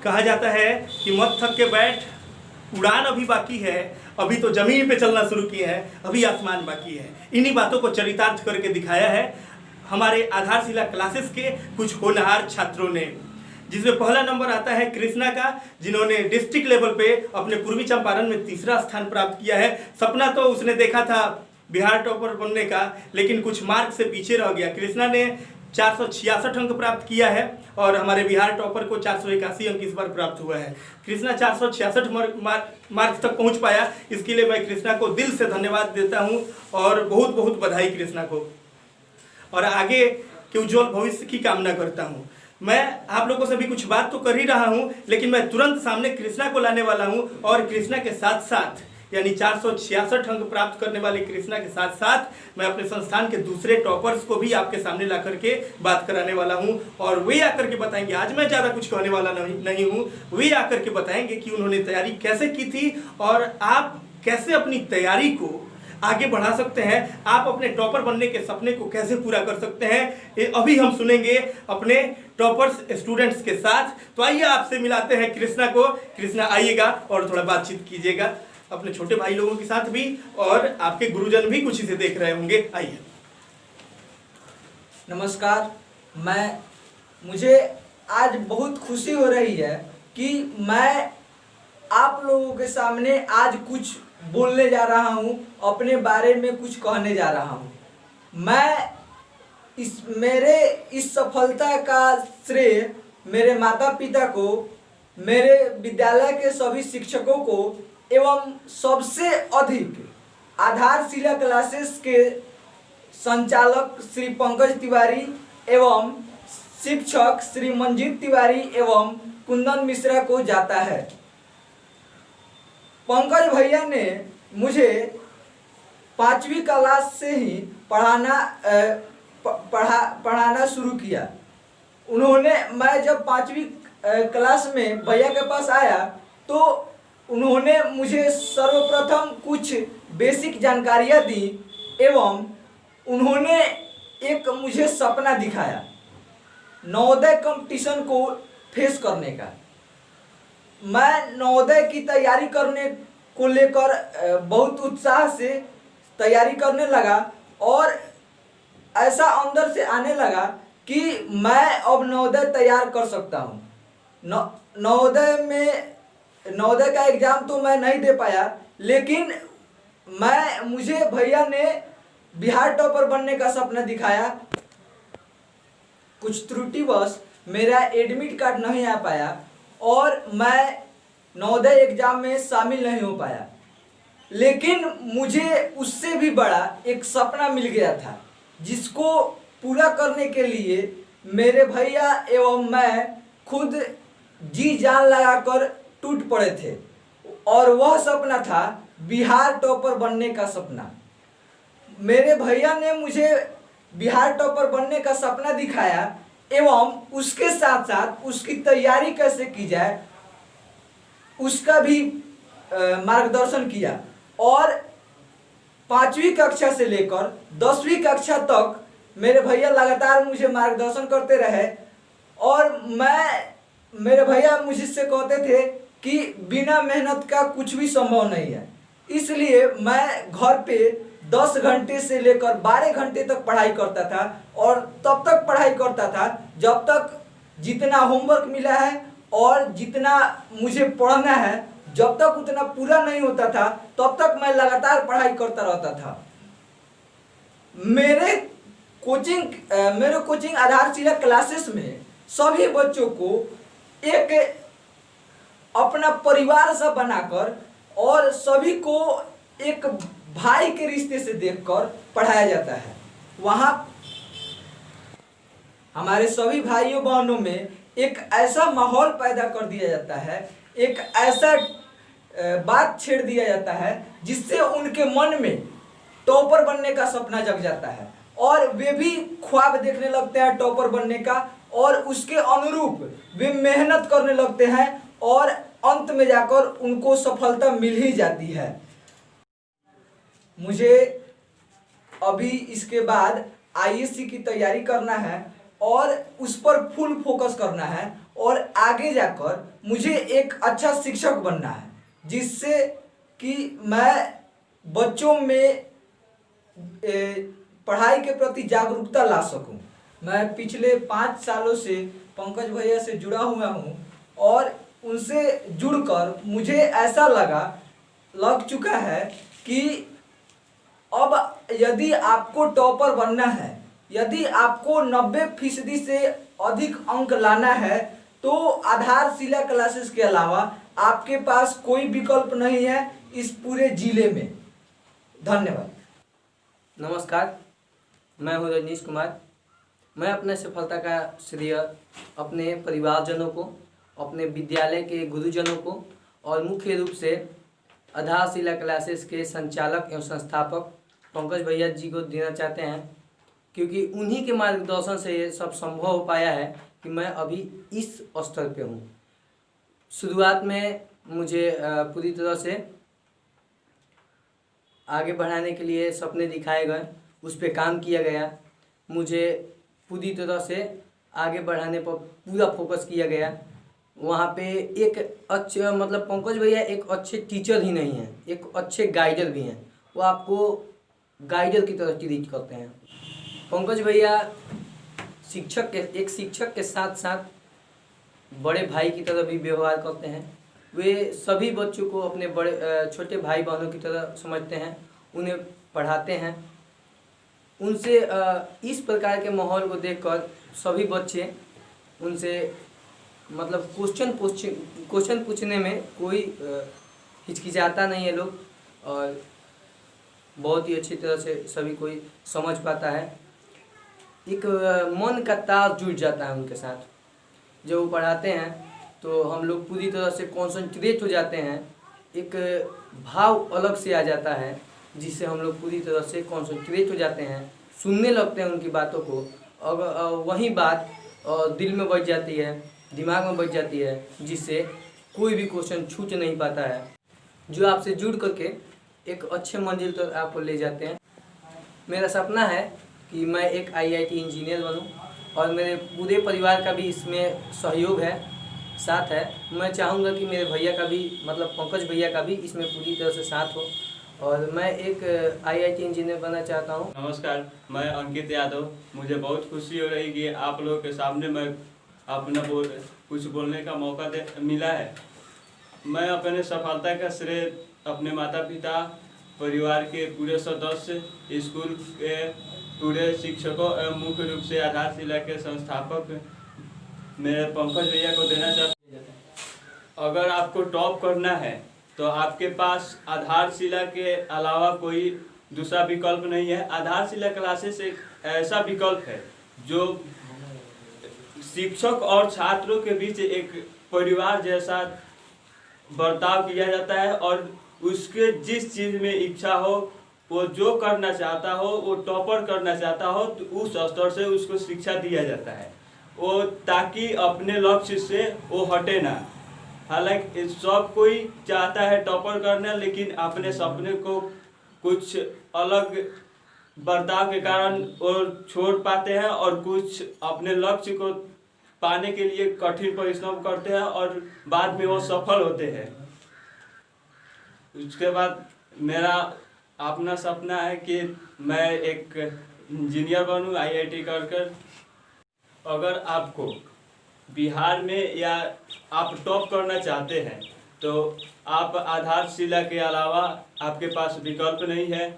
कहा जाता है कि मत थक के बैठ, उड़ान अभी बाकी है, अभी तो जमीन पे चलना शुरू किए हैं, अभी आसमान बाकी है। इन्हीं बातों को चरितार्थ करके दिखाया है हमारे आधारशिला क्लासेस के कुछ होनहार छात्रों ने, जिसमें पहला नंबर आता है कृष्णा का, जिन्होंने डिस्ट्रिक्ट लेवल पे अपने पूर्वी चंपारण में तीसरा स्थान प्राप्त किया है। सपना तो उसने देखा था बिहार टॉपर बनने का, लेकिन कुछ मार्क से पीछे रह गया। कृष्णा ने 466 अंक प्राप्त किया है और हमारे बिहार टॉपर को 481 अंक इस बार प्राप्त हुआ है। कृष्णा 466 मार्क्स तक पहुंच पाया, इसके लिए मैं कृष्णा को दिल से धन्यवाद देता हूं और बहुत बहुत बधाई कृष्णा को, और आगे के उज्जवल भविष्य की कामना करता हूं। मैं आप लोगों से भी कुछ बात तो कर ही रहा हूं, लेकिन मैं तुरंत सामने कृष्णा को लाने वाला हूं और कृष्णा के साथ साथ यानी 466 अंक प्राप्त करने वाले कृष्णा के साथ साथ मैं अपने संस्थान के दूसरे टॉपर्स को भी आपके सामने ला करके बात कराने वाला हूं, और वे आकर के बताएंगे, आज मैं ज़्यादा कुछ कहने वाला नहीं हूं, वे आकर के बताएंगे कि उन्होंने तैयारी कैसे की थी और आप कैसे अपनी तैयारी को आगे बढ़ा सकते हैं, आप अपने टॉपर बनने के सपने को कैसे पूरा कर सकते हैं। ये अभी हम सुनेंगे अपने टॉपर्स स्टूडेंट्स के साथ। तो आइए आपसे मिलाते हैं कृष्णा को। कृष्णा आइएगा और थोड़ा बातचीत कीजिएगा अपने छोटे भाई लोगों के साथ भी, और आपके गुरुजन भी कुछ इसे देख रहे होंगे। आइए। नमस्कार। मुझे आज बहुत खुशी हो रही है कि मैं आप लोगों के सामने आज कुछ बोलने जा रहा हूं, अपने बारे में कुछ कहने जा रहा हूं। मेरे इस सफलता का श्रेय मेरे माता पिता को, मेरे विद्यालय के सभी शिक्षकों को एवं सबसे अधिक आधारशिला क्लासेस के संचालक श्री पंकज तिवारी एवं शिक्षक श्री मंजीत तिवारी एवं कुंदन मिश्रा को जाता है। पंकज भैया ने मुझे 5वीं क्लास से ही पढ़ाना शुरू किया। मैं जब 5वीं क्लास में भैया के पास आया तो उन्होंने मुझे सर्वप्रथम कुछ बेसिक जानकारियाँ दी एवं उन्होंने एक मुझे सपना दिखाया नवोदय कंपटीशन को फेस करने का। मैं नवोदय की तैयारी करने को लेकर बहुत उत्साह से तैयारी करने लगा और ऐसा अंदर से आने लगा कि मैं अब नवोदय तैयार कर सकता हूँ। नवोदय का एग्ज़ाम तो मैं नहीं दे पाया, लेकिन मुझे भैया ने बिहार टॉपर बनने का सपना दिखाया। कुछ त्रुटिवश मेरा एडमिट कार्ड नहीं आ पाया और मैं नवोदय एग्जाम में शामिल नहीं हो पाया, लेकिन मुझे उससे भी बड़ा एक सपना मिल गया था, जिसको पूरा करने के लिए मेरे भैया एवं मैं खुद जी जान लगाकर टूट पड़े थे, और वह सपना था बिहार टॉपर बनने का सपना। मेरे भैया ने मुझे बिहार टॉपर बनने का सपना दिखाया एवं उसके साथ साथ उसकी तैयारी कैसे की जाए उसका भी मार्गदर्शन किया, और 5वीं कक्षा से लेकर 10वीं कक्षा तक मेरे भैया लगातार मुझे मार्गदर्शन करते रहे। और मेरे भैया मुझसे कहते थे कि बिना मेहनत का कुछ भी संभव नहीं है, इसलिए मैं घर पे 10 घंटे से लेकर 12 घंटे तक पढ़ाई करता था, और तब तक पढ़ाई करता था जब तक जितना होमवर्क मिला है और जितना मुझे पढ़ना है जब तक उतना पूरा नहीं होता था तब तक मैं लगातार पढ़ाई करता रहता था। मेरे कोचिंग आधारशिला क्लासेस में सभी बच्चों को एक अपना परिवार सा बनाकर और सभी को एक भाई के रिश्ते से देखकर पढ़ाया जाता है। वहाँ हमारे सभी भाइयों बहनों में एक ऐसा माहौल पैदा कर दिया जाता है, एक ऐसा बात छेड़ दिया जाता है जिससे उनके मन में टॉपर बनने का सपना जग जाता है, और वे भी ख्वाब देखने लगते हैं टॉपर बनने का, और उसके अनुरूप वे मेहनत करने लगते हैं और अंत में जाकर उनको सफलता मिल ही जाती है। मुझे अभी इसके बाद आईएससी की तैयारी करना है और उस पर फुल फोकस करना है और आगे जाकर मुझे एक अच्छा शिक्षक बनना है, जिससे कि मैं बच्चों में पढ़ाई के प्रति जागरूकता ला सकूं। मैं पिछले 5 सालों से पंकज भैया से जुड़ा हुआ हूं और उनसे जुड़कर मुझे ऐसा लग चुका है कि अब यदि आपको टॉपर बनना है, यदि आपको 90% से अधिक अंक लाना है, तो आधारशिला क्लासेस के अलावा आपके पास कोई विकल्प नहीं है इस पूरे जिले में। धन्यवाद। नमस्कार, मैं हूं रजनीश कुमार। मैं अपने सफलता का श्रेय अपने परिवारजनों को, अपने विद्यालय के गुरुजनों को और मुख्य रूप से आधारशिला क्लासेस के संचालक एवं संस्थापक पंकज भैया जी को देना चाहते हैं, क्योंकि उन्हीं के मार्गदर्शन से ये सब संभव हो पाया है कि मैं अभी इस स्तर पे हूँ। शुरुआत में मुझे पूरी तरह से आगे बढ़ाने के लिए सपने दिखाए गए, उस पर काम किया गया। मुझे पूरी तरह से आगे बढ़ाने पर पूरा फोकस किया गया। वहाँ पे एक अच्छे मतलब पंकज भैया एक अच्छे टीचर ही नहीं हैं, एक अच्छे गाइडर भी हैं। वो आपको गाइडर की तरह ट्रीट करते हैं। पंकज भैया एक शिक्षक के साथ साथ बड़े भाई की तरह भी व्यवहार करते हैं। वे सभी बच्चों को अपने छोटे भाई बहनों की तरह समझते हैं, उन्हें पढ़ाते हैं। उनसे इस प्रकार के माहौल को देखकर सभी बच्चे उनसे मतलब क्वेश्चन पूछने में कोई हिचकिचाता नहीं है लोग, और बहुत ही अच्छी तरह से सभी कोई समझ पाता है। एक मन का तार जुड़ जाता है उनके साथ। जब वो पढ़ाते हैं तो हम लोग पूरी तरह से कॉन्सेंट्रेट हो जाते हैं। एक भाव अलग से आ जाता है, जिससे हम लोग पूरी तरह से कॉन्सेंट्रेट हो जाते हैं, सुनने लगते हैं उनकी बातों को। और वही बात दिल में बच जाती है, दिमाग में बच जाती है, जिससे कोई भी क्वेश्चन छूट नहीं पाता है, जो आपसे जुड़ करके एक अच्छे मंजिल तक आपको ले जाते हैं। मेरा सपना है कि मैं एक IIT इंजीनियर बनूं, और मेरे पूरे परिवार का भी इसमें सहयोग है, साथ है। मैं चाहूँगा कि मेरे भैया का भी मतलब पंकज भैया का भी इसमें पूरी तरह से साथ हो, और मैं एक IIT इंजीनियर बनना चाहता हूँ। नमस्कार, मैं अंकित यादव। मुझे बहुत खुशी हो रही कि आप लोगों के सामने मैं अपना कुछ बोलने का मौका मिला है। मैं अपने सफलता का श्रेय अपने माता पिता, परिवार के पूरे सदस्य, स्कूल के पूरे शिक्षकों एवं मुख्य रूप से आधारशिला के संस्थापक मेरे पंकज भैया को देना चाहता हूँ। अगर आपको टॉप करना है तो आपके पास आधारशिला के अलावा कोई दूसरा विकल्प नहीं है। आधारशिला क्लासेस एक ऐसा विकल्प है जो शिक्षक और छात्रों के बीच एक परिवार जैसा बर्ताव किया जाता है, और उसके जिस चीज़ में इच्छा हो, वो जो करना चाहता हो, वो टॉपर करना चाहता हो, तो उस स्तर से उसको शिक्षा दिया जाता है, वो ताकि अपने लक्ष्य से वो हटे ना। हालांकि सब कोई चाहता है टॉपर करना, लेकिन अपने सपने को कुछ अलग बर्ताव के कारण वो छोड़ पाते हैं, और कुछ अपने लक्ष्य को पाने के लिए कठिन परिश्रम करते हैं और बाद में वो सफल होते हैं। उसके बाद मेरा अपना सपना है कि मैं एक इंजीनियर बनूं IIT कर। अगर आपको बिहार में या आप टॉप करना चाहते हैं तो आप आधारशिला के अलावा आपके पास विकल्प नहीं है।